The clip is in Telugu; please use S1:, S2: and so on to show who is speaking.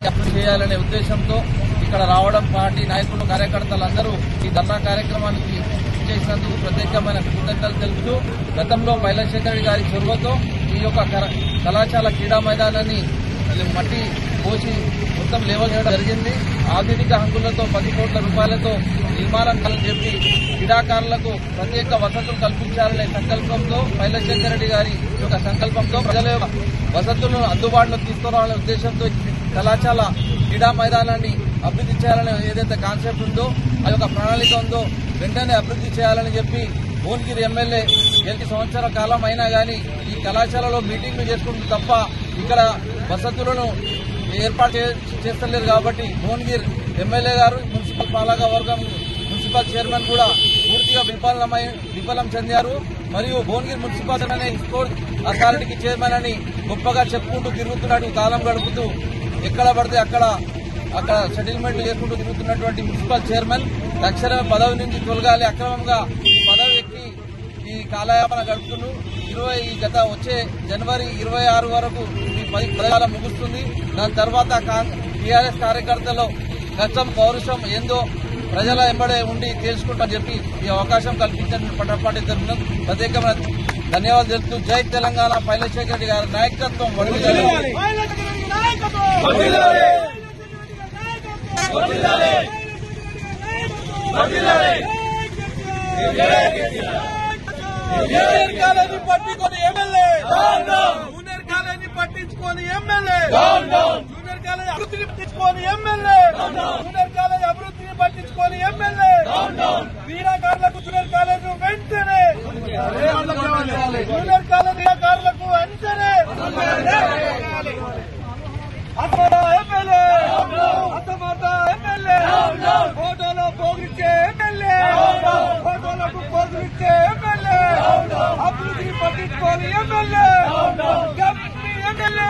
S1: అప్లై చేయాలనే ఉద్దేశంతో ఇక్కడ రావడం పార్టీ నాయకులు కార్యకర్తలందరూ ఈ ధర్నా కార్యక్రమానికి చేసినందుకు ప్రత్యేకమైన కృతజ్ఞతలు తెలుపుతూ గతంలో పైలశేఖర్ గారి చొరవతో ఈ యొక్క కళాశాల క్రీడా మైదానాన్ని మట్టి పోసి మొత్తం లేవల్ చేయడం జరిగింది. ఆధునిక హంగులతో 10 కోట్ల రూపాయలతో నిర్మాణం చెప్పి క్రీడాకారులకు ప్రత్యేక వసతులు కల్పించాలనే సంకల్పంతో పైలశేఖర్ రెడ్డి గారి యొక్క సంకల్పంతో ప్రజల యొక్క వసతులను అందుబాటులో తీసుకురావాలనే ఉద్దేశంతో కళాశాల క్రీడా మైదానాన్ని అభివృద్ధి చేయాలనే ఏదైతే కాన్సెప్ట్ ఉందో ఆ యొక్క ప్రణాళిక ఉందో వెంటనే అభివృద్ధి చేయాలని చెప్పి భువనగిరి ఎమ్మెల్యే 8 సంవత్సరాల కాలం అయినా గానీ ఈ కళాశాలలో మీటింగ్లు చేసుకుంటూ తప్ప ఇక్కడ వసతులను ఏర్పాటు చేస్తలేరు. కాబట్టి భువనగిరి ఎమ్మెల్యే గారు మున్సిపల్ పాలకవర్గం మున్సిపల్ చైర్మన్ కూడా పూర్తిగా విఫలం చెందారు. మరియు భువనగిరి మున్సిపల్ అనే స్పోర్ట్స్ అథారిటీకి చైర్మన్ అని గొప్పగా చెప్పుకుంటూ తిరుగుతున్నాడు. కాలం గడుపుతూ ఎక్కడ పడితే అక్కడ సెటిల్మెంట్ చేసుకుంటూ తిరుగుతున్నటువంటి మున్సిపల్ చైర్మన్ తక్షణమే పదవి నుంచి తొలగాలి. అక్రమంగా పదవి ఎక్కి ఈ కాలయాపన గడుపుతూ గత వచ్చే జనవరి 26 వరకు ఈ 10 పదకాలం ముగుస్తుంది. దాని తర్వాత టీఆర్ఎస్ కార్యకర్తలు కష్టం పౌరుషం ఏందో ప్రజల వెంబడే ఉండి తెలుసుకుంటామని చెప్పి ఈ అవకాశం కల్పించిన పట్టపాటి తరఫున ప్రత్యేకమైన ధన్యవాదాలు తెలుపుతూ జై తెలంగాణ పైలశేఖర్ రెడ్డి గారి నాయకత్వం
S2: జూనియర్ కాలేజీ పట్టించుకొని ఎమ్మెల్యే జూనియర్ కాలేజీ పట్టించుకొని ఎమ్మెల్యే జూనియర్ కాలేజీ అభివృద్ధిని పట్టించుకొని ఎమ్మెల్యే జూనియర్ కాలేజీ అభివృద్ధిని పట్టించుకొని ఎమ్మెల్యే క్రీడాకారులకు జూనియర్ కాలేజీ వెంటనే జూనియర్ కాలేజీ క్రీడాకారులకు వెంటనే ఎమ్మెల్యే అసమాత ఎమ్మెల్యే ఫోటోలో పోగిచ్చే ఎమ్మెల్యే ఫోటోలకు పోగిచ్చే ఎమ్మెల్యే అభివృద్ధిని పట్టించుకొని ఎమ్మెల్యే ఎమ్మెల్యే